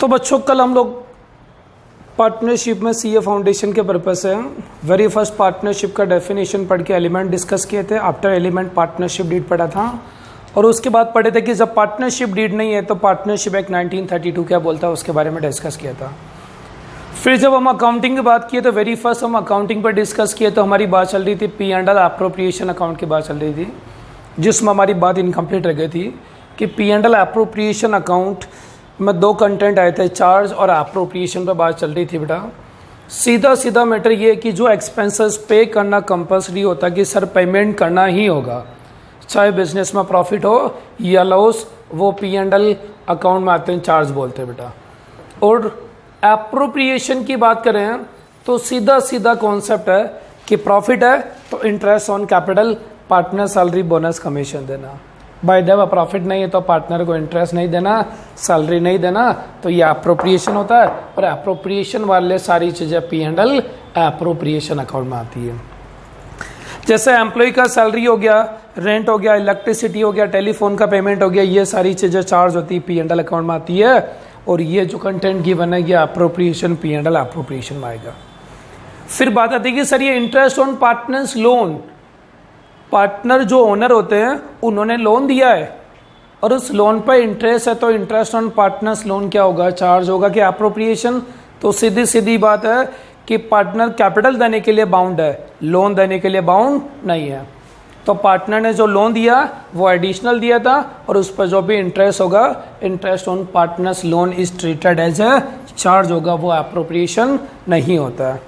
तो बच्चों कल हम लोग पार्टनरशिप में सीए फाउंडेशन के पर्पस से वेरी फर्स्ट पार्टनरशिप का डेफिनेशन पढ़ के एलिमेंट डिस्कस किए थे। आफ्टर एलिमेंट पार्टनरशिप डीड पढ़ा था और उसके बाद पढ़े थे कि जब पार्टनरशिप डीड नहीं है तो पार्टनरशिप एक्ट 1932 क्या बोलता है उसके बारे में डिस्कस किया था। फिर जब हम अकाउंटिंग की बात किए तो वेरी फर्स्ट हम अकाउंटिंग पर डिस्कस किए तो हमारी बात चल रही थी P and L appropriation account की बात चल रही थी, जिसमें हमारी बात इनकम्प्लीट रह गई थी कि P and L appropriation account में दो कंटेंट आए थे, चार्ज और अप्रोप्रिएशन पर बात चल रही थी। बेटा सीधा सीधा मैटर ये है कि जो एक्सपेंसेस पे करना कंपल्सरी होता है कि सर पेमेंट करना ही होगा, चाहे बिजनेस में प्रॉफिट हो या लॉस, वो पी एंड एल अकाउंट में आते हैं, चार्ज बोलते हैं बेटा। और एप्रोप्रिएशन की बात करें तो सीधा सीधा कॉन्सेप्ट है कि प्रॉफिट है तो interest on capital, partner salary bonus commission देना। बाय द वे प्रॉफिट नहीं है तो पार्टनर को इंटरेस्ट नहीं देना, सैलरी नहीं देना, तो ये एप्रोप्रिएशन होता है। और एप्रोप्रिएशन वाले सारी चीज़ें P and L appropriation account में आती है। जैसे एम्प्लॉय का सैलरी हो गया, रेंट हो गया, इलेक्ट्रिसिटी हो गया, टेलीफोन का पेमेंट हो गया, ये सारी चीज़ें चार्ज होती है पी एंड एल अकाउंट में आती है। और ये जो कंटेंट गिवन है ये appropriation P and L appropriation में आएगा। फिर बात आती है कि सर ये interest on partners loan, partner जो ओनर होते हैं उन्होंने लोन दिया है और उस लोन पर इंटरेस्ट है तो इंटरेस्ट ऑन पार्टनर्स लोन क्या होगा, चार्ज होगा कि एप्रोप्रिएशन। तो सीधी सीधी बात है कि पार्टनर कैपिटल देने के लिए बाउंड है, लोन देने के लिए बाउंड नहीं है। तो पार्टनर ने जो लोन दिया वो एडिशनल दिया था और उस पर जो भी इंटरेस्ट होगा, interest on partners loan is treated as a charge होगा, वो एप्रोप्रिएशन नहीं होता है।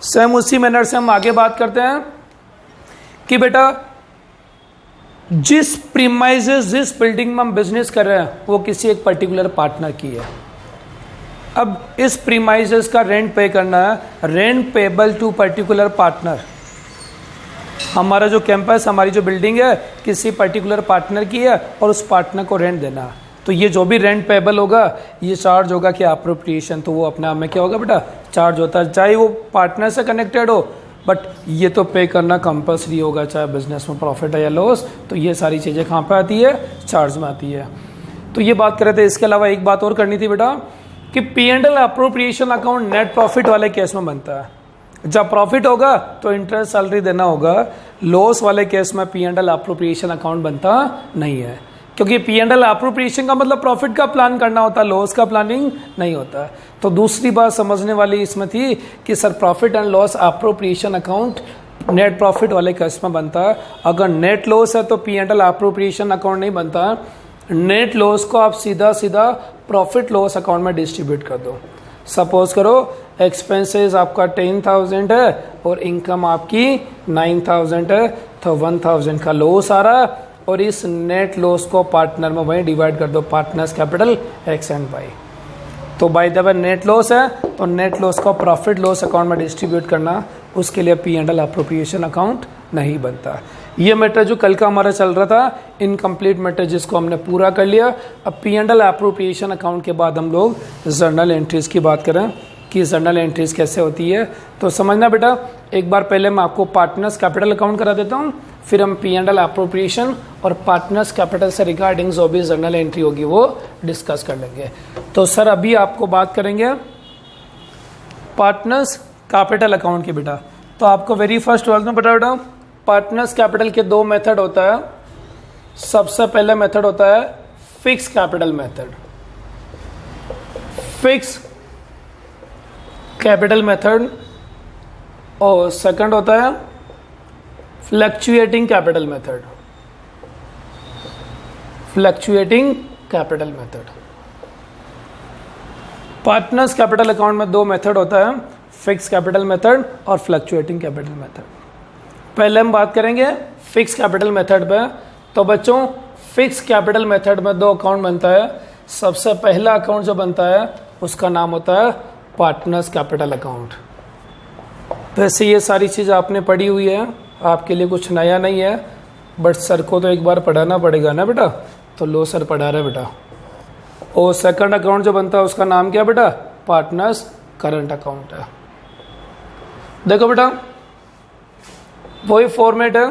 सेम उसी मैनर से हम आगे बात करते हैं कि बेटा जिस प्रीमाइसेस जिस बिल्डिंग में हम बिजनेस कर रहे हैं वो किसी एक पर्टिकुलर पार्टनर की है। अब इस प्रीमाइसेस का रेंट पे करना है, rent payable to particular partner. हमारा जो कैंपस, हमारी जो बिल्डिंग है किसी पर्टिकुलर पार्टनर की है और उस पार्टनर को रेंट देना है, तो ये जो भी रेंट पेबल होगा ये चार्ज होगा कि एप्रोप्रिएशन, तो वो अपने आप में क्या होगा बेटा, चार्ज होता है। चाहे वो पार्टनर से कनेक्टेड हो बट ये तो पे करना कंपल्सरी होगा, चाहे बिजनेस में प्रॉफिट है या लॉस। तो ये सारी चीज़ें कहाँ पे आती है, चार्ज में आती है। तो ये बात कर रहे थे। इसके अलावा एक बात और करनी थी बेटा कि P and L appropriation account net profit वाले केस में बनता है। जब प्रॉफिट होगा तो इंटरेस्ट सैलरी देना होगा, लॉस वाले केस में P and L appropriation account बनता नहीं है, क्योंकि पी एंड एल अप्रोप्रिएशन का मतलब प्रॉफिट का प्लान करना होता है, लॉस का प्लानिंग नहीं होता है। तो दूसरी बात समझने वाली इसमें थी कि sir profit and loss appropriation account net profit वाले केस में बनता है। अगर नेट लॉस है तो P and L appropriation account नहीं बनता है। नेट लॉस को आप सीधा सीधा प्रॉफिट लॉस अकाउंट में डिस्ट्रीब्यूट कर दो। सपोज करो एक्सपेंसेस आपका 10,000 है और इनकम आपकी 9,000 है, तो 1,000 का लॉस आ रहा है और इस नेट लॉस को पार्टनर में वहीं डिवाइड कर दो, partners capital X and Y. तो by the way net loss है तो नेट लॉस को प्रॉफिट लॉस अकाउंट में डिस्ट्रीब्यूट करना, उसके लिए P and L appropriation account नहीं बनता। ये मैटर जो कल का हमारा चल रहा था इनकम्प्लीट मैटर, जिसको हमने पूरा कर लिया। अब P and L appropriation account के बाद हम लोग जर्नल एंट्रीज की बात करें कि जर्नल एंट्रीज कैसे होती है। तो समझना बेटा, एक बार पहले मैं आपको पार्टनर्स कैपिटल अकाउंट करा देता हूँ, फिर हम पी एंड एल अप्रोप्रिएशन और पार्टनर्स कैपिटल से रिगार्डिंग जो भी जर्नल एंट्री होगी वो डिस्कस कर लेंगे। तो सर अभी आपको बात करेंगे पार्टनर्स कैपिटल अकाउंट की बेटा। तो आपको वेरी फर्स्ट ट्वेल्थ में पता बेटा पार्टनर्स कैपिटल के दो मेथड होता है। सबसे पहले मेथड होता है fix capital method, fix capital method, और सेकंड होता है fluctuating capital method, fluctuating capital method. Partners capital account में दो मेथड होता है, फिक्स कैपिटल मेथड और फ्लक्चुएटिंग कैपिटल मेथड। पहले हम बात करेंगे फिक्स कैपिटल मेथड पे। तो बच्चों फिक्स कैपिटल मेथड में दो अकाउंट बनता है। सबसे पहला अकाउंट जो बनता है उसका नाम होता है पार्टनर्स कैपिटल अकाउंट। वैसे ये सारी चीज़ आपने पढ़ी हुई है, आपके लिए कुछ नया नहीं है, बट सर को तो एक बार पढ़ाना पड़ेगा ना बेटा, तो लो सर पढ़ा रहे बेटा। और सेकंड अकाउंट जो बनता है उसका नाम क्या बेटा, पार्टनर्स करंट अकाउंट है। देखो बेटा वही फॉर्मेट है,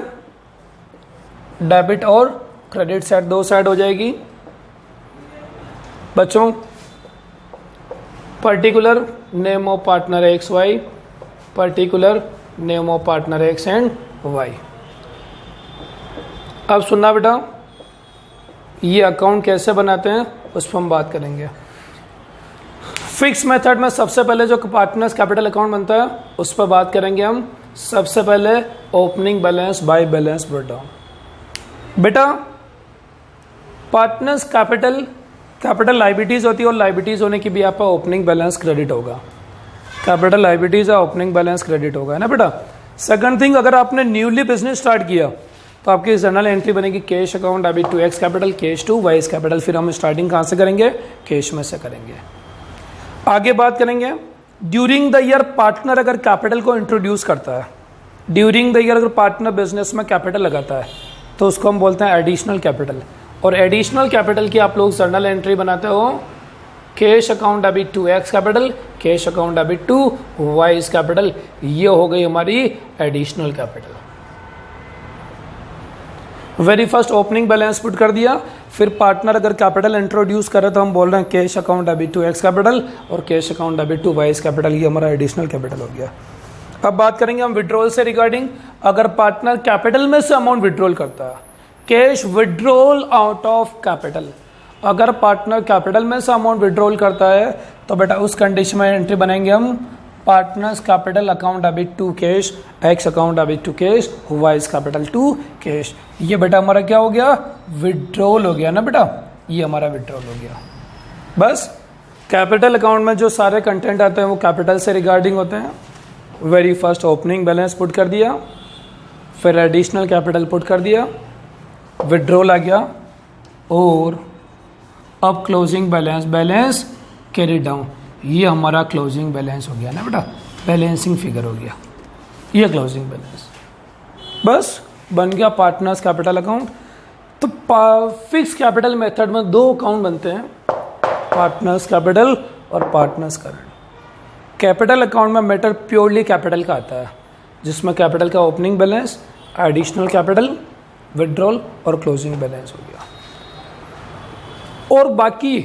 डेबिट और क्रेडिट साइड दो साइड हो जाएगी। बच्चों particular name of partner x y, particular name of partner x and y. अब सुनना बेटा, ये अकाउंट कैसे बनाते हैं उस पर हम बात करेंगे। फिक्स मेथड में सबसे पहले जो पार्टनर्स कैपिटल अकाउंट बनता है उस पर बात करेंगे हम। सबसे पहले opening balance by balance breakdown. बेटा पार्टनर्स कैपिटल लाइबिलिटीज होती है और लाइबिलिटीज होने की भी आपका ओपनिंग बैलेंस क्रेडिट होगा। कैपिटल लाइबिलिटीज है, ओपनिंग बैलेंस क्रेडिट होगा, है ना बेटा। सेकंड थिंग, अगर आपने न्यूली बिजनेस स्टार्ट किया तो आपकी जर्नल एंट्री बनेगी cash account debit to x capital, cash to Y capital. फिर हम स्टार्टिंग कहाँ से करेंगे? कैश में से करेंगे। आगे बात करेंगे ड्यूरिंग द ईयर पार्टनर अगर कैपिटल को इंट्रोड्यूस करता है, ड्यूरिंग द ईयर अगर पार्टनर बिजनेस में कैपिटल लगाता है तो उसको हम बोलते हैं एडिशनल कैपिटल। और एडिशनल कैपिटल की आप लोग जर्नल एंट्री बनाते हो cash account debit to x capital, cash account debit to Y capital. ये हो गई हमारी additional capital. Very first opening balance put कर दिया, फिर पार्टनर अगर कैपिटल इंट्रोड्यूस करे तो हम बोल रहे हैं cash account debit to x capital और cash account debit to Y capital. ये हमारा एडिशनल कैपिटल हो गया। अब बात करेंगे हम विड्रॉल से रिगार्डिंग। अगर पार्टनर कैपिटल में से अमाउंट विड्रॉल करता है, cash withdrawal out of capital, अगर पार्टनर कैपिटल में से अमाउंट विड्रॉल करता है तो बेटा उस कंडीशन में एंट्री बनाएंगे हम partners capital account debit to cash, x account debit to cash, y capital to cash. ये बेटा हमारा क्या हो गया? विड्रॉल हो गया ना बेटा, ये हमारा विड्रॉल हो गया। बस कैपिटल अकाउंट में जो सारे कंटेंट आते हैं वो कैपिटल से रिगार्डिंग होते हैं। Very first opening balance put कर दिया, फिर एडिशनल कैपिटल पुट कर दिया, विड्रॉल आ गया और अब क्लोजिंग बैलेंस कैरी डाउन। ये हमारा क्लोजिंग बैलेंस हो गया ना बेटा, बैलेंसिंग फिगर हो गया, ये क्लोजिंग बैलेंस। बस बन गया पार्टनर्स कैपिटल अकाउंट। तो फिक्स कैपिटल मेथड में दो अकाउंट बनते हैं, पार्टनर्स कैपिटल और पार्टनर्स करंट। कैपिटल अकाउंट में मैटर प्योरली कैपिटल का आता है, जिसमें कैपिटल का opening balance, additional capital, withdrawal और क्लोजिंग बैलेंस हो गया। और बाकी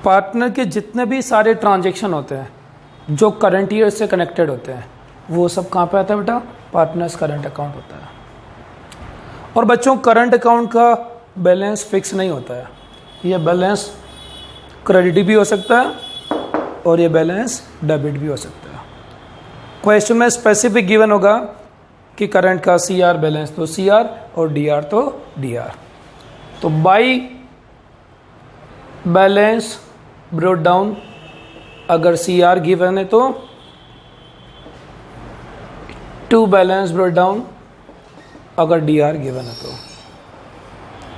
पार्टनर के जितने भी सारे ट्रांजैक्शन होते हैं जो करंट ईयर से कनेक्टेड होते हैं वो सब कहाँ पे आता है बेटा? पार्टनर्स करंट अकाउंट होता है। और बच्चों करंट अकाउंट का बैलेंस फिक्स नहीं होता है, ये बैलेंस क्रेडिट भी हो सकता है और ये बैलेंस डेबिट भी हो सकता है। क्वेश्चन में स्पेसिफिक गिवन होगा कि करंट का CR बैलेंस तो CR और DR तो DR। तो बाई बैलेंस ब्रोट डाउन अगर CR गिवन है तो टू बैलेंस ब्रोट डाउन अगर DR गिवन है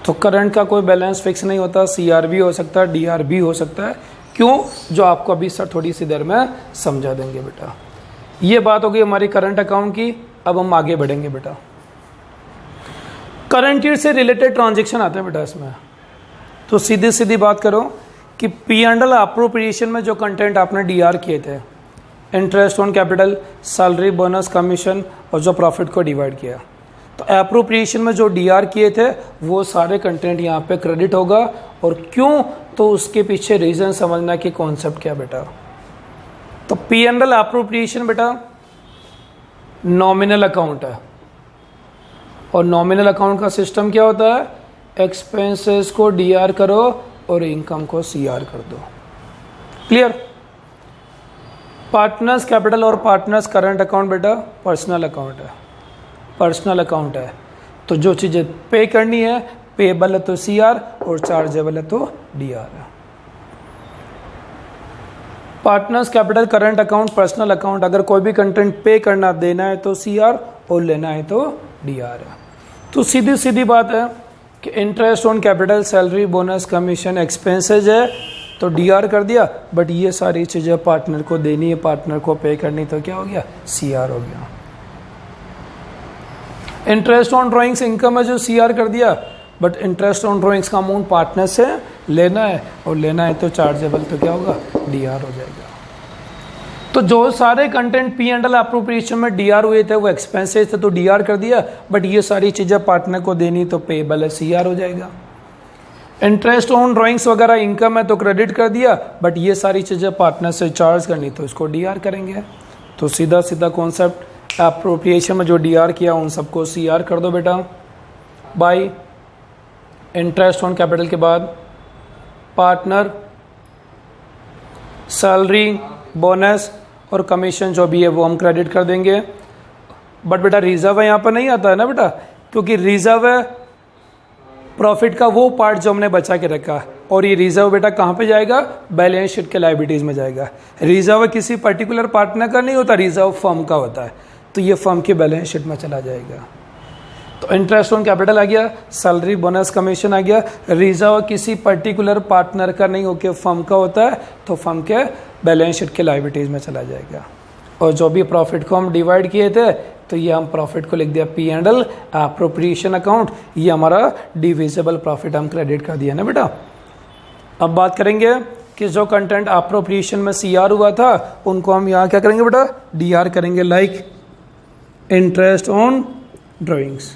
तो करंट का कोई बैलेंस फिक्स नहीं होता, CR भी हो सकता है, DR भी हो सकता है। क्यों? जो आपको अभी सर थोड़ी सी देर में समझा देंगे बेटा। ये बात होगी हमारी करंट अकाउंट की। अब हम आगे बढ़ेंगे बेटा। करंट ईयर से रिलेटेड ट्रांजैक्शन आते हैं बेटा इसमें। तो सीधी सीधी बात करो कि P&L अप्रोप्रिएशन में जो कंटेंट आपने DR किए थे, interest on capital, salary, bonus, commission और जो प्रॉफिट को डिवाइड किया, तो अप्रोप्रिएशन में जो DR किए थे वो सारे कंटेंट यहाँ पे क्रेडिट होगा। और क्यों? तो उसके पीछे रीजन समझना कि कॉन्सेप्ट क्या बेटा। तो P&L अप्रोप्रिएशन बेटा नॉमिनल अकाउंट है और नॉमिनल अकाउंट का सिस्टम क्या होता है? एक्सपेंसेस को DR करो और इनकम को CR कर दो। क्लियर? पार्टनर्स कैपिटल और पार्टनर्स करंट अकाउंट बेटा पर्सनल अकाउंट है, पर्सनल अकाउंट है। तो जो चीज़ें पे करनी है, पेबल है तो CR और चार्जेबल है तो DR है। Partners capital current account personal account, अगर कोई भी कंटेंट पे करना देना है तो CR और लेना है तो DR है। तो सीधी सीधी बात है कि interest on capital, salary, bonus, commission, expenses है तो DR कर दिया, बट ये सारी चीज़ें पार्टनर को देनी है, पार्टनर को पे करनी, तो क्या हो गया? CR हो गया। इंटरेस्ट ऑन ड्राइंग्स इनकम है जो CR कर दिया, बट इंटरेस्ट ऑन ड्राइंग्स का अमाउंट पार्टनर से लेना है और लेना है तो चार्जेबल, तो क्या होगा? DR हो जाएगा। तो जो सारे कंटेंट P&L अप्रोप्रिएशन में DR हुए थे वो एक्सपेंसेस थे तो DR कर दिया, बट ये सारी चीज़ें पार्टनर को देनी तो पेबल है, CR हो जाएगा। इंटरेस्ट ऑन ड्राइंग्स वगैरह इनकम है तो क्रेडिट कर दिया, बट ये सारी चीज़ें पार्टनर से चार्ज करनी तो इसको डीआर करेंगे। तो सीधा सीधा कॉन्सेप्ट एप्रोप्रिएशन में जो डीआर किया उन सबको सीआर कर दो बेटा। बाय इंटरेस्ट ऑन कैपिटल के बाद पार्टनर, सैलरी, बोनस और कमीशन जो भी है वो हम क्रेडिट कर देंगे। बट बेटा रिजर्व है यहाँ पर नहीं आता है ना बेटा, क्योंकि रिजर्व है प्रॉफिट का वो पार्ट जो हमने बचा के रखा है, और ये रिजर्व बेटा कहाँ पे जाएगा, बैलेंस शीट के लायबिलिटीज में जाएगा। रिजर्व किसी पर्टिकुलर पार्टनर का नहीं होता, रिजर्व फर्म का होता है, तो ये फर्म की बैलेंस शीट में चला जाएगा। तो इंटरेस्ट ऑन कैपिटल आ गया, सैलरी, बोनस, कमीशन आ गया। रिजर्व किसी पर्टिकुलर पार्टनर का नहीं होकर फर्म का होता है, तो फर्म के बैलेंस शीट के लायबिलिटीज में चला जाएगा। और जो भी प्रॉफिट को हम डिवाइड किए थे, तो ये हम प्रॉफिट को लिख दिया P and L appropriation account, ये हमारा डिविजिबल प्रॉफिट हम क्रेडिट कर दिया ना बेटा। अब बात करेंगे कि जो कंटेंट एप्रोप्रिएशन में सीआर हुआ था उनको हम यहाँ क्या करेंगे बेटा, डीआर करेंगे। Like interest on drawings,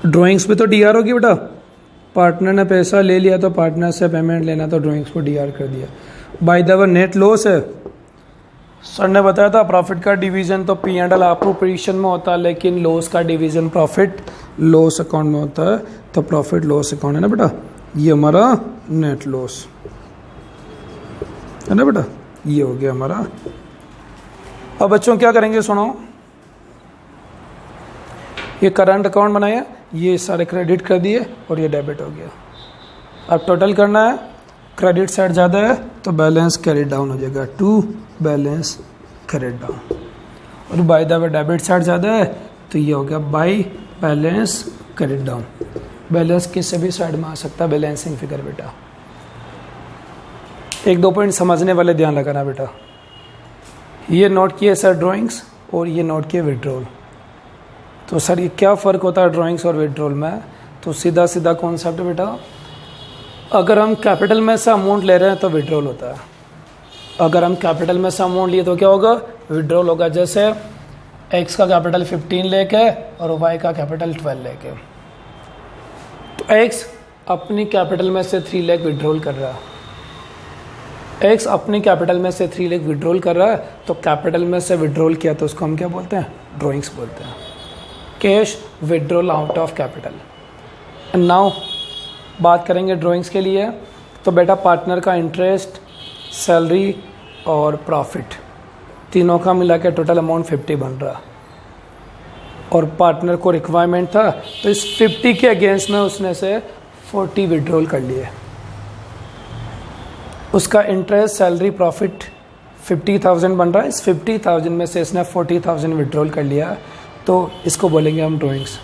drawings पे तो डीआर होगी बेटा, पार्टनर ने पैसा ले लिया तो पार्टनर से पेमेंट लेना, तो ड्राइंग्स को डीआर कर दिया। Bye the way net loss है, सर ने बताया था प्रॉफिट का डिवीजन तो पी एंड एल एप्रोप्रिएशन में होता है, लेकिन लॉस का डिवीजन प्रॉफिट लॉस अकाउंट में होता है, तो प्रॉफिट लॉस अकाउंट है ना बेटा, ये हमारा नेट लॉस है ना बेटा, ये हो गया हमारा। अब बच्चों क्या करेंगे सुनो, ये करंट अकाउंट बनाया, ये सारे क्रेडिट कर दिए और ये डेबिट हो गया। अब टोटल करना है, क्रेडिट साइड ज़्यादा है तो बैलेंस कैरी डाउन हो जाएगा, टू बैलेंस कैरी डाउन। और bye the way debit side ज़्यादा है तो ये हो गया by balance carry down. Balance किसी भी साइड में आ सकता है, बैलेंसिंग फिगर बेटा। एक दो पॉइंट समझने वाले ध्यान लगाना बेटा, ये नोट किए सर ड्राइंग्स और ये नोट किए विड्रॉल। तो सर ये क्या फ़र्क होता है ड्राइंग्स और विड्रॉल में, तो सीधा सीधा कॉन्सेप्ट बेटा, अगर हम कैपिटल में से अमाउंट ले रहे हैं तो विड्रॉल होता है, अगर हम कैपिटल में से अमाउंट लिए तो क्या होगा, विड्रॉल होगा। जैसे एक्स का कैपिटल 15 लेके और वाई का कैपिटल 12 लेके, तो एक्स अपनी कैपिटल में से 3 लाख विड्रॉल कर रहा है, एक्स अपनी कैपिटल में से 3 लाख विड्रॉल कर रहा है, तो कैपिटल में से विड्रॉल किया तो उसको हम क्या बोलते हैं, ड्राइंग्स बोलते हैं, cash withdrawal out of capital. And now बात करेंगे ड्राइंग्स के लिए, तो बेटा पार्टनर का इंटरेस्ट, सैलरी और प्रॉफिट तीनों का मिला के टोटल अमाउंट 50 बन रहा, और पार्टनर को रिक्वायरमेंट था तो इस 50 के अगेंस्ट में उसने से 40 विड्रॉल कर लिए। उसका इंटरेस्ट, सैलरी, प्रॉफिट 50,000 बन रहा है, इस 50,000 में से इसने 40,000 विड्रॉल कर लिया, तो इसको बोलेंगे हम drawings.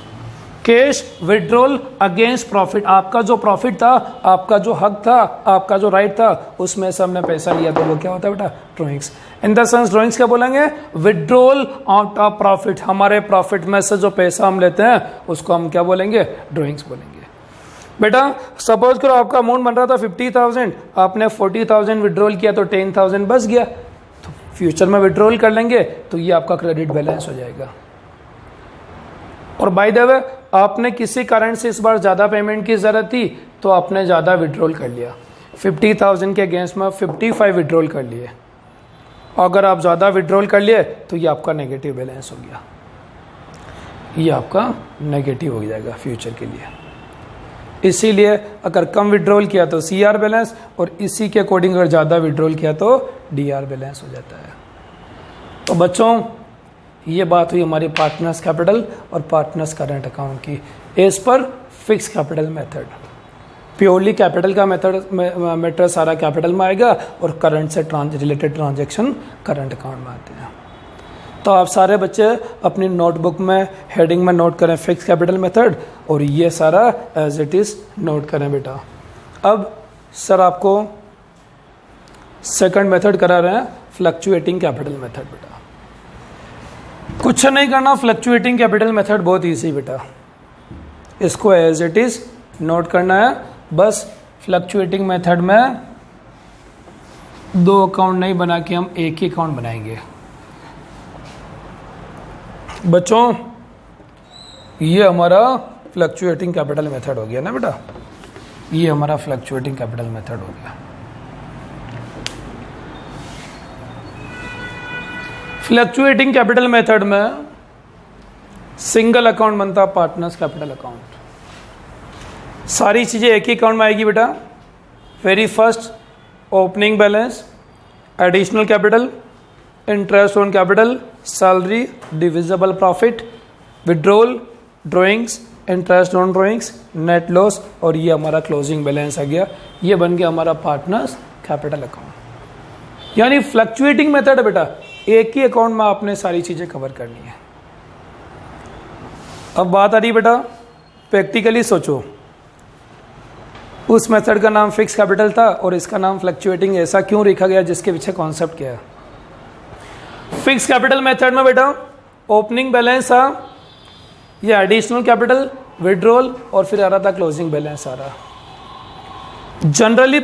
Cash withdrawal against profit, आपका जो प्रॉफिट था, आपका जो हक था, आपका जो राइट था, उसमें से हमने पैसा लिया, तो वो क्या होता है बेटा, drawings. In the sense drawings क्या बोलेंगे, विड्रॉल आउट ऑफ प्रॉफिट, हमारे प्रॉफिट में से जो पैसा हम लेते हैं उसको हम क्या बोलेंगे, ड्राइंग्स बोलेंगे। बेटा सपोज करो आपका अमाउंट बन रहा था 50,000, आपने 40,000 विड्रॉल किया तो 10,000 बच गया, तो फ्यूचर में विड्रॉल कर लेंगे तो ये आपका क्रेडिट बैलेंस हो जाएगा। और बाय द वे आपने किसी कारण से इस बार ज़्यादा पेमेंट की ज़रूरत थी तो आपने ज़्यादा विड्रॉल कर लिया, 50,000 के अगेंस्ट में 55 विड्रॉल कर लिए, अगर आप ज़्यादा विड्रॉल कर लिए तो ये आपका नेगेटिव बैलेंस हो गया, ये आपका नेगेटिव हो जाएगा फ्यूचर के लिए। इसीलिए अगर कम विड्रॉल किया तो सीआर बैलेंस, और इसी के अकॉर्डिंग अगर ज़्यादा विड्रॉल किया तो डीआर बैलेंस हो जाता है। तो बच्चों ये बात हुई हमारी पार्टनर्स कैपिटल और पार्टनर्स करंट अकाउंट की, as per fix capital method. Purely capital का मैटर सारा कैपिटल में आएगा, और करंट से रिलेटेड ट्रांजैक्शन करंट अकाउंट में आते हैं। तो आप सारे बच्चे अपनी नोटबुक में हेडिंग में नोट करें फिक्स कैपिटल मेथड, और ये सारा एज इट इज़ नोट करें बेटा। अब सर आपको सेकंड मेथड करा रहे हैं, फ्लक्चुएटिंग कैपिटल मेथड बेटा। कुछ नहीं करना, फ्लक्चुएटिंग कैपिटल मेथड बहुत ईजी बेटा, इसको एज इट इज नोट करना है बस। फ्लक्चुएटिंग मेथड में 2 अकाउंट नहीं बना के हम एक ही अकाउंट बनाएंगे बच्चों। ये हमारा फ्लक्चुएटिंग कैपिटल मेथड हो गया ना बेटा, ये हमारा फ्लक्चुएटिंग कैपिटल मेथड हो गया। फ्लक्चुएटिंग कैपिटल मेथड में सिंगल अकाउंट बनता पार्टनर्स कैपिटल अकाउंट। सारी चीजें एक ही अकाउंट में आएगी बेटा। Very first opening balance, additional capital, interest on capital, salary, divisible profit, withdrawal, drawings, interest on drawings, net loss, और ये हमारा क्लोजिंग बैलेंस आ गया। ये बन गया हमारा पार्टनर्स कैपिटल अकाउंट। यानी फ्लक्चुएटिंग मेथड है बेटा, एक ही अकाउंट में आपने सारी चीजें कवर करनी है। अब बात आ रही बेटा, प्रैक्टिकली सोचो, उस मेथड का नाम फिक्स कैपिटल था और इसका नाम फ्लक्चुएटिंग, ऐसा क्यों लिखा गया, जिसके पीछे कॉन्सेप्ट क्या है? फिक्स कैपिटल मेथड में बेटा ओपनिंग बैलेंस था, ये एडिशनल कैपिटल, विड्रॉल, और फिर आ रहा था क्लोजिंग बैलेंस आ रहा। जनरली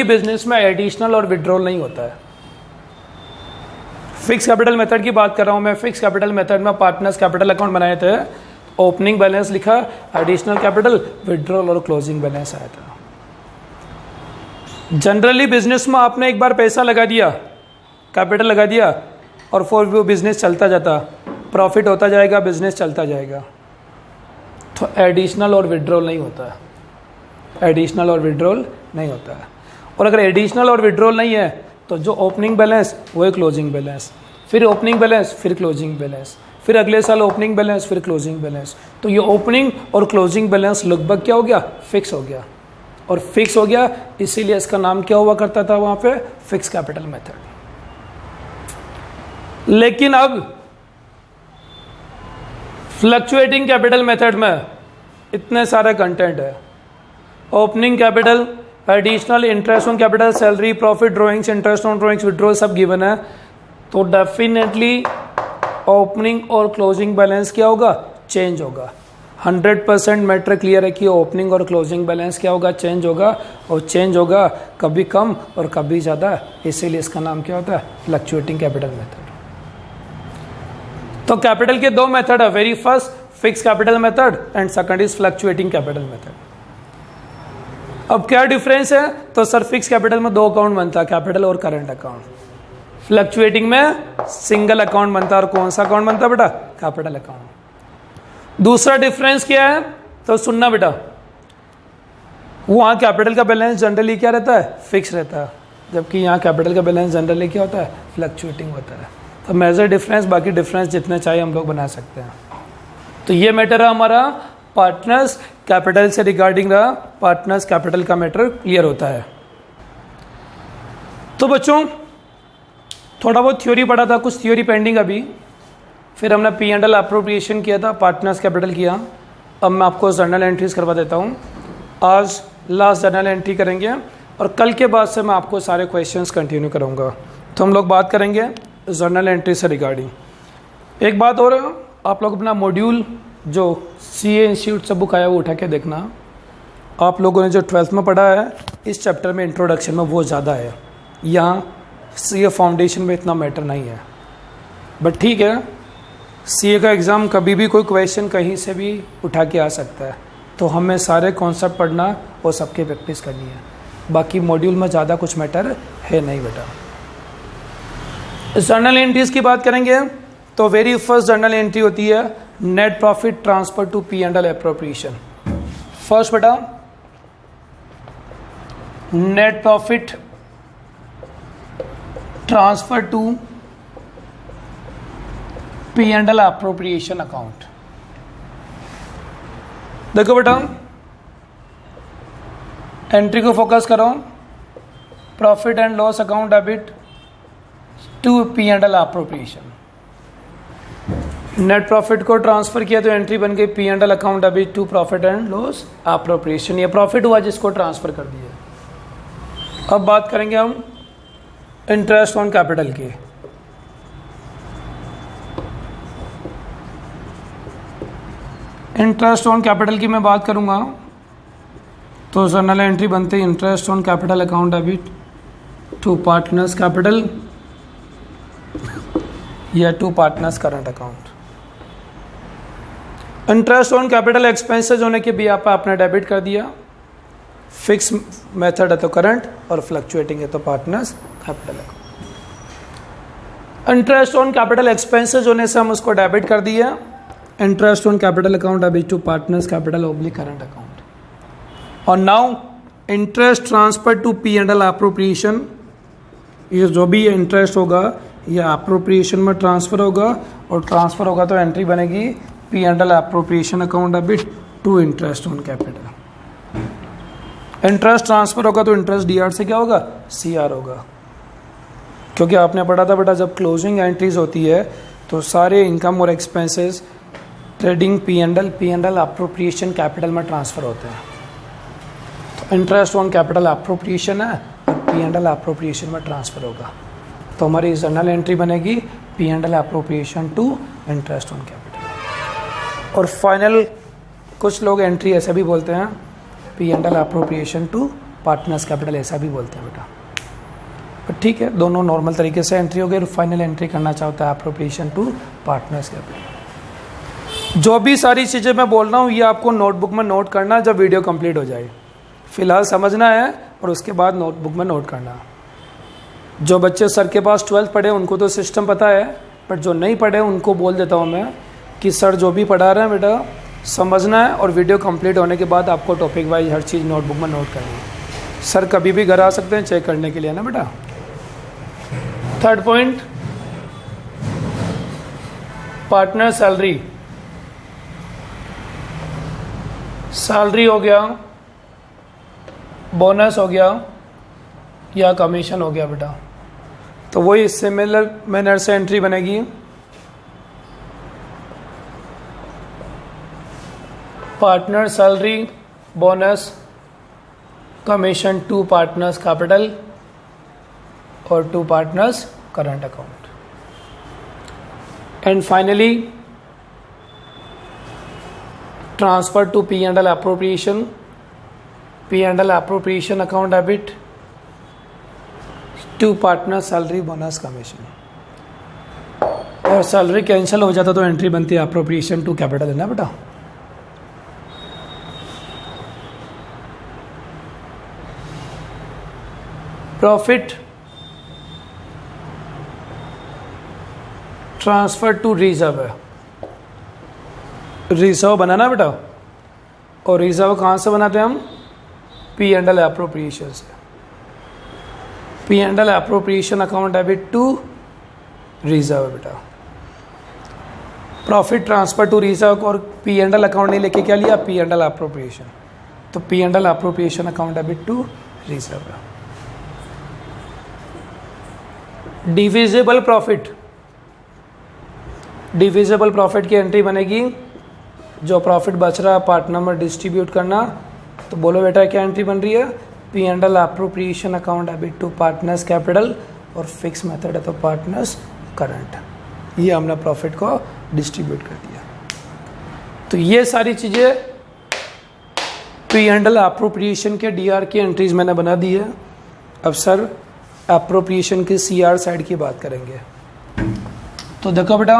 बिजनेस में एडिशनल और विड्रॉल नहीं होता है। फिक्स कैपिटल मेथड की बात कर रहा हूं मैं। फिक्स कैपिटल मेथड में पार्टनर्स कैपिटल अकाउंट बनाए थे, ओपनिंग बैलेंस लिखा, एडिशनल कैपिटल, विड्रॉल और क्लोजिंग बैलेंस आया था। जनरली बिजनेस में आपने एक बार पैसा लगा दिया, कैपिटल लगा दिया, और फिर वो बिजनेस चलता जाता, प्रॉफिट होता जाएगा, बिजनेस चलता जाएगा, तो एडिशनल और विड्रॉल नहीं होता है। एडिशनल और विड्रॉल नहीं होता है। और अगर एडिशनल और विड्रॉल नहीं है तो जो ओपनिंग बैलेंस वो है क्लोजिंग बैलेंस, फिर ओपनिंग बैलेंस, फिर क्लोजिंग बैलेंस, फिर अगले साल ओपनिंग बैलेंस, फिर क्लोजिंग बैलेंस। तो ये ओपनिंग और क्लोजिंग बैलेंस लगभग क्या हो गया, फिक्स हो गया। और फिक्स हो गया इसीलिए इसका नाम क्या हुआ करता था वहां पे, फिक्स कैपिटल मेथड। लेकिन अब फ्लक्चुएटिंग कैपिटल मेथड में इतने सारे कंटेंट है, opening capital, additional, interest on capital, salary, profit, drawings, interest on drawings, withdrawal सब गिवन है। तो डेफिनेटली ओपनिंग और क्लोजिंग बैलेंस क्या होगा, चेंज होगा। 100% मैटर क्लियर है कि ओपनिंग और क्लोजिंग बैलेंस क्या होगा, चेंज होगा। और चेंज होगा कभी कम और कभी ज़्यादा, इसीलिए इसका नाम क्या होता है, फ्लक्चुएटिंग कैपिटल मेथड। तो कैपिटल के दो मेथड है, very first fix capital method and second is fluctuating capital method. अब क्या डिफरेंस है, तो सर फिक्स कैपिटल में दो अकाउंट बनता है, कैपिटल और करंट अकाउंट। फ्लक्चुएटिंग में सिंगल अकाउंट बनता है, और कौन सा अकाउंट बनता है बेटा, कैपिटल अकाउंट। दूसरा डिफरेंस क्या है, तो सुनना बेटा, वहां कैपिटल का बैलेंस जनरली क्या रहता है, फिक्स रहता है, जबकि यहाँ कैपिटल का बैलेंस जनरली क्या होता है, फ्लक्चुएटिंग होता है। तो मेजर डिफरेंस, बाकी डिफरेंस जितने चाहिए हम लोग बना सकते हैं। तो ये मैटर है हमारा पार्टनर्स कैपिटल से रिगार्डिंग रहा, पार्टनर्स कैपिटल का मैटर क्लियर होता है। तो बच्चों थोड़ा बहुत थ्योरी पढ़ा था, कुछ थ्योरी पेंडिंग अभी, फिर हमने P&L अप्रोप्रिएशन किया था, पार्टनर्स कैपिटल किया। अब मैं आपको जर्नल एंट्रीज करवा देता हूँ। आज लास्ट जर्नल एंट्री करेंगे और कल के बाद से मैं आपको सारे क्वेश्चंस कंटिन्यू करूँगा। तो हम लोग बात करेंगे जर्नल एंट्री से रिगार्डिंग। एक बात और, आप लोग अपना मॉड्यूल जो CA इंस्टीट्यूट से बुक आया वो उठा के देखना। आप लोगों ने जो 12th में पढ़ा है इस चैप्टर में इंट्रोडक्शन में वो ज़्यादा है, यहाँ CA फाउंडेशन में इतना मैटर नहीं है। बट ठीक है, CA का एग्ज़ाम कभी भी कोई क्वेश्चन कहीं से भी उठा के आ सकता है, तो हमें सारे कॉन्सेप्ट पढ़ना और सबकी प्रैक्टिस करनी है। बाकी मॉड्यूल में ज़्यादा कुछ मैटर है नहीं बेटा। जर्नल एंट्रीज की बात करेंगे तो वेरी फर्स्ट जर्नल एंट्री होती है net profit transfer to P&L appropriation. First बेटा net profit transfer to P&L appropriation account. देखो बेटा एंट्री को फोकस करो, profit and loss account debit to P&L appropriation. Net profit को ट्रांसफर किया तो एंट्री बन गई P&L account debit to profit and loss appropriation. ये प्रॉफिट हुआ जिसको ट्रांसफर कर दिया। अब बात करेंगे हम इंटरेस्ट ऑन कैपिटल की। इंटरेस्ट ऑन कैपिटल की मैं बात करूंगा तो जर्नल एंट्री बनती है interest on capital account debit to partners capital या to partners current account. Interest on capital expenses होने के भी आपने डेबिट कर दिया, फिक्स मेथड है तो करंट और फ्लक्चुएटिंग है तो partners capital account. Interest on capital expenses होने से हम उसको डेबिट कर दिया, interest on capital account debit to partners capital oblique current account. और now interest transfer to P and L appropriation, ये जो भी इंटरेस्ट होगा ये अप्रोप्रिएशन में ट्रांसफर होगा, और ट्रांसफर होगा तो एंट्री बनेगी P and L appropriation account debit to interest on capital. Interest transfer होगा तो इंटरेस्ट डी आर से क्या होगा, सी आर होगा, क्योंकि आपने पढ़ा था बेटा जब क्लोजिंग एंट्रीज होती है तो सारे इनकम और expenses trading P and L appropriation capital में ट्रांसफर होते हैं। तो इंटरेस्ट ऑन कैपिटल अप्रोप्रिएशन है और पी एंड एल अप्रोप्रिएशन में ट्रांसफर होगा, तो हमारी जर्नल एंट्री बनेगी P and L appropriation to interest on capital. और फाइनल कुछ लोग एंट्री ऐसा भी बोलते हैं P and L appropriation to partners capital, ऐसा भी बोलते हैं बेटा, पर ठीक है दोनों नॉर्मल तरीके से एंट्री हो गई। और फाइनल एंट्री करना चाहता है अप्रोप्रिएशन टू पार्टनर्स कैपिटल। जो भी सारी चीज़ें मैं बोल रहा हूँ ये आपको नोटबुक में नोट करना है जब वीडियो कंप्लीट हो जाए, फिलहाल समझना है और उसके बाद नोटबुक में नोट करना। जो बच्चे सर के पास 12th पढ़े उनको तो सिस्टम पता है, बट जो नहीं पढ़े उनको बोल देता हूँ मैं कि सर जो भी पढ़ा रहे हैं बेटा समझना है, और वीडियो कंप्लीट होने के बाद आपको टॉपिक वाइज हर चीज़ नोटबुक में नोट करनी है। सर कभी भी घर आ सकते हैं चेक करने के लिए ना बेटा। Third point, partner salary. Salary हो गया, बोनस हो गया या कमीशन हो गया बेटा, तो वही सिमिलर मैनर से एंट्री बनेगी। Partner salary, bonus, commission to partners capital और to partners current account. And finally transfer to P and L appropriation, P and L appropriation account debit to partner salary, bonus, commission. और salary cancel हो जाता तो entry बनती है appropriation to capital, है ना बेटा। प्रॉफिट ट्रांसफर टू रिजर्व है, रिजर्व बनाना बेटा, और रिजर्व कहाँ से बनाते हैं हम, पी एंड एल अप्रोप्रिएशन से। P and L appropriation account debit to reserve बेटा। प्रॉफिट ट्रांसफर टू रिजर्व, और पी एंड एल अकाउंट नहीं लेके क्या लिया, पी एंड एल अप्रोप्रिएशन, तो P and L appropriation account debit to reserve. Divisible profit, divisible profit की entry बनेगी जो प्रॉफिट बच रहा है पार्टनर में डिस्ट्रीब्यूट करना, तो बोलो बेटा क्या एंट्री बन रही है, P and L appropriation account debit to partners capital, और फिक्स मेथड है तो पार्टनर्स करंट। ये हमने प्रॉफिट को डिस्ट्रीब्यूट कर दिया। तो ये सारी चीज़ें पी एंड एल अप्रोप्रिएशन के डी आर की एंट्रीज मैंने बना दी है। अब सर अप्रोप्रिएशन की सी आर साइड की बात करेंगे। तो देखो बेटा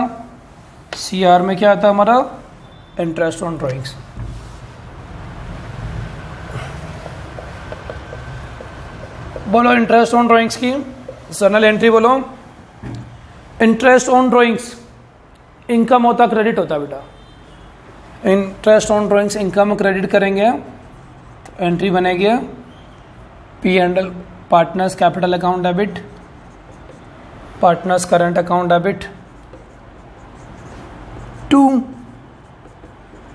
सी आर में क्या आता है हमारा, इंटरेस्ट ऑन ड्राइंग्स। बोलो इंटरेस्ट ऑन ड्राइंग्स की जर्नल एंट्री बोलो। इंटरेस्ट ऑन ड्राइंग्स इनकम होता क्रेडिट होता बेटा, interest on drawings income credit करेंगे तो एंट्री बनेगी P and L partners capital account debit, partners current account debit to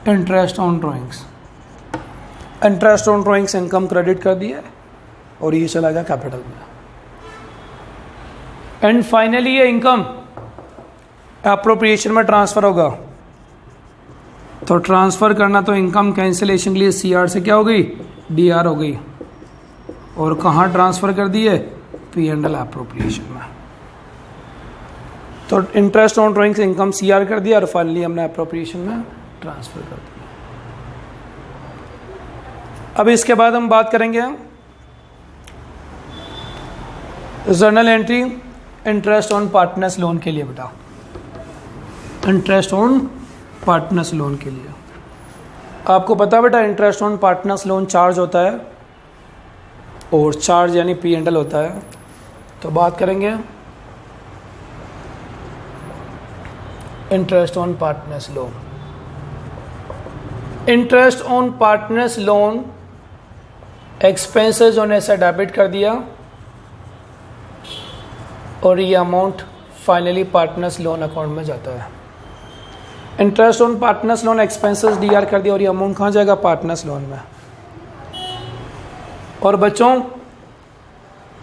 interest on drawings. Interest on drawings income credit कर दिया और ये चला गया कैपिटल में। एंड फाइनली ये इनकम एप्रोप्रिएशन में ट्रांसफर होगा, तो ट्रांसफर करना तो इनकम कैंसिलेशन के लिए सी आर से क्या हो गई, डी आर हो गई, और कहाँ ट्रांसफर कर दिए, पी एंड एल एप्रोप्रिएशन में। तो interest on drawings income C R कर दिया और फाइनली हमने एप्रोप्रिएशन में ट्रांसफर कर दिया। अब इसके बाद हम बात करेंगे journal entry interest on partners loan के लिए बेटा, इंटरेस्ट ऑन पार्टनर्स लोन के लिए। आपको पता बेटा interest on partners loan charge होता है और चार्ज यानी P&L होता है। तो बात करेंगे interest on partners loan. Interest on partners loan expenses होने से डेबिट कर दिया और ये amount finally partners loan account में जाता है। Interest on partners loan expenses DR कर दिया और ये अमाउंट कहाँ जाएगा? पार्टनर्स लोन में। और बच्चों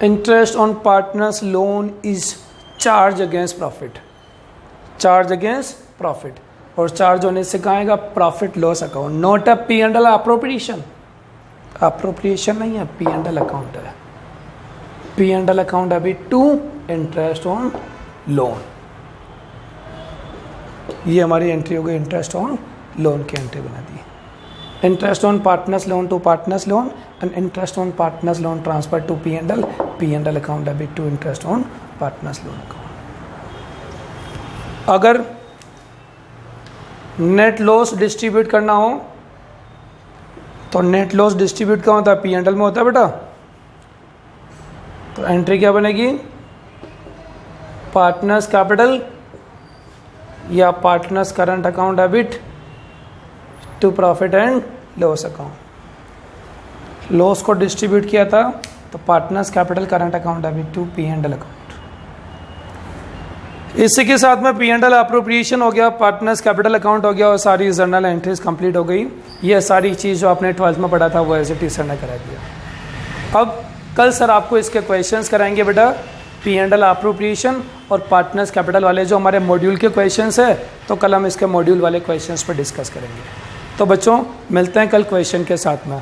interest on partners loan is charge against profit, charge against profit, और चार्ज होने से कहाँ आएगा? Profit loss account, not a P&L appropriation. Appropriation नहीं है, P&L अकाउंट है। P&L अकाउंट अभी टू इंटरेस्ट ऑन लोन। ये हमारी एंट्री हो गई इंटरेस्ट ऑन लोन की एंट्री बना दी। Interest on partners loan to partners loan and interest on partners loan transfer to P&L, P&L account अभी to interest on partners loan account. अगर net loss distribute करना हो तो नेट लॉस डिस्ट्रीब्यूट कहाँ होता है? P&L में होता है बेटा। तो एंट्री क्या बनेगी? पार्टनर्स कैपिटल या partners current account debit to profit and loss account. Loss को डिस्ट्रीब्यूट किया था तो partners capital current account debit to P&L account. इसी के साथ में P&L अप्रोप्रिएशन हो गया, पार्टनर्स कैपिटल अकाउंट हो गया और सारी जर्नल एंट्रीज कंप्लीट हो गई। ये सारी चीज़ जो आपने 12th में पढ़ा था वो एज इट इज सर ने करा दिया। अब कल सर आपको इसके क्वेश्चंस कराएंगे बेटा, P&L अप्रोप्रिएशन और पार्टनर्स कैपिटल वाले जो हमारे मॉड्यूल के क्वेश्चंस है, तो कल हम इसके मॉड्यूल वाले क्वेश्चंस पर डिस्कस करेंगे। तो बच्चों मिलते हैं कल क्वेश्चन के साथ में।